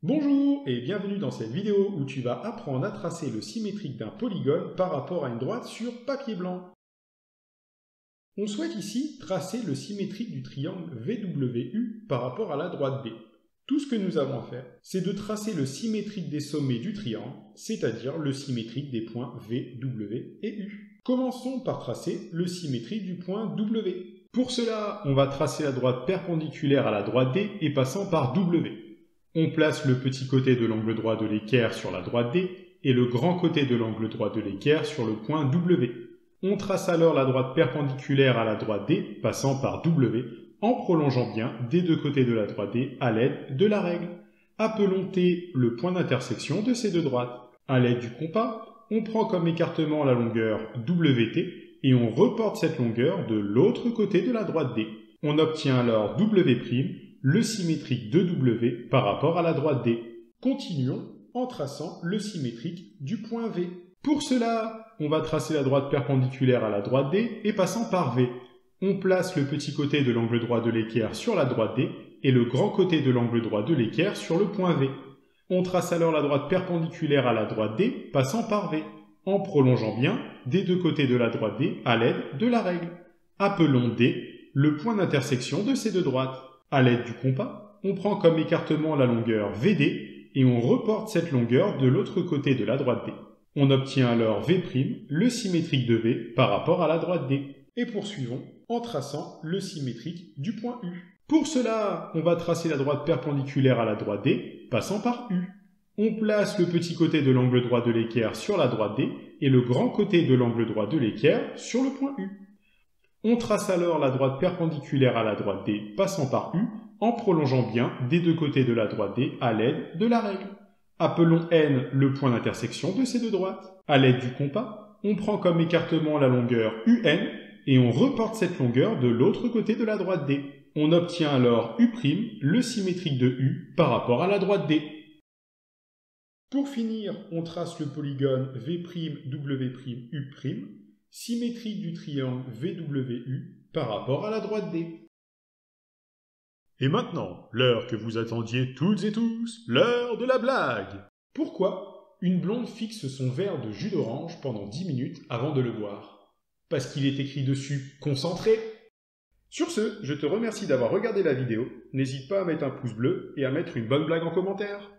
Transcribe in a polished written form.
Bonjour et bienvenue dans cette vidéo où tu vas apprendre à tracer le symétrique d'un polygone par rapport à une droite sur papier blanc. On souhaite ici tracer le symétrique du triangle VWU par rapport à la droite B. Tout ce que nous avons à faire, c'est de tracer le symétrique des sommets du triangle, c'est-à-dire le symétrique des points V, W et U. Commençons par tracer le symétrique du point W. Pour cela, on va tracer la droite perpendiculaire à la droite D et passant par W. On place le petit côté de l'angle droit de l'équerre sur la droite D et le grand côté de l'angle droit de l'équerre sur le point W. On trace alors la droite perpendiculaire à la droite D, passant par W, en prolongeant bien des deux côtés de la droite D à l'aide de la règle. Appelons T le point d'intersection de ces deux droites. À l'aide du compas, on prend comme écartement la longueur WT et on reporte cette longueur de l'autre côté de la droite D. On obtient alors W', le symétrique de W par rapport à la droite D. Continuons en traçant le symétrique du point V. Pour cela, on va tracer la droite perpendiculaire à la droite D et passant par V. On place le petit côté de l'angle droit de l'équerre sur la droite D et le grand côté de l'angle droit de l'équerre sur le point V. On trace alors la droite perpendiculaire à la droite D passant par V, en prolongeant bien des deux côtés de la droite D à l'aide de la règle. Appelons D le point d'intersection de ces deux droites. À l'aide du compas, on prend comme écartement la longueur VD et on reporte cette longueur de l'autre côté de la droite D. On obtient alors V', le symétrique de V par rapport à la droite D. Et poursuivons en traçant le symétrique du point U. Pour cela, on va tracer la droite perpendiculaire à la droite D, passant par U. On place le petit côté de l'angle droit de l'équerre sur la droite D et le grand côté de l'angle droit de l'équerre sur le point U. On trace alors la droite perpendiculaire à la droite D passant par U en prolongeant bien des deux côtés de la droite D à l'aide de la règle. Appelons N le point d'intersection de ces deux droites. À l'aide du compas, on prend comme écartement la longueur UN et on reporte cette longueur de l'autre côté de la droite D. On obtient alors U', le symétrique de U par rapport à la droite D. Pour finir, on trace le polygone V'W', U', symétrique du triangle VWU par rapport à la droite D. Et maintenant, l'heure que vous attendiez toutes et tous, l'heure de la blague. Pourquoi une blonde fixe son verre de jus d'orange pendant 10 minutes avant de le boire? Parce qu'il est écrit dessus « Concentré ». Sur ce, je te remercie d'avoir regardé la vidéo. N'hésite pas à mettre un pouce bleu et à mettre une bonne blague en commentaire.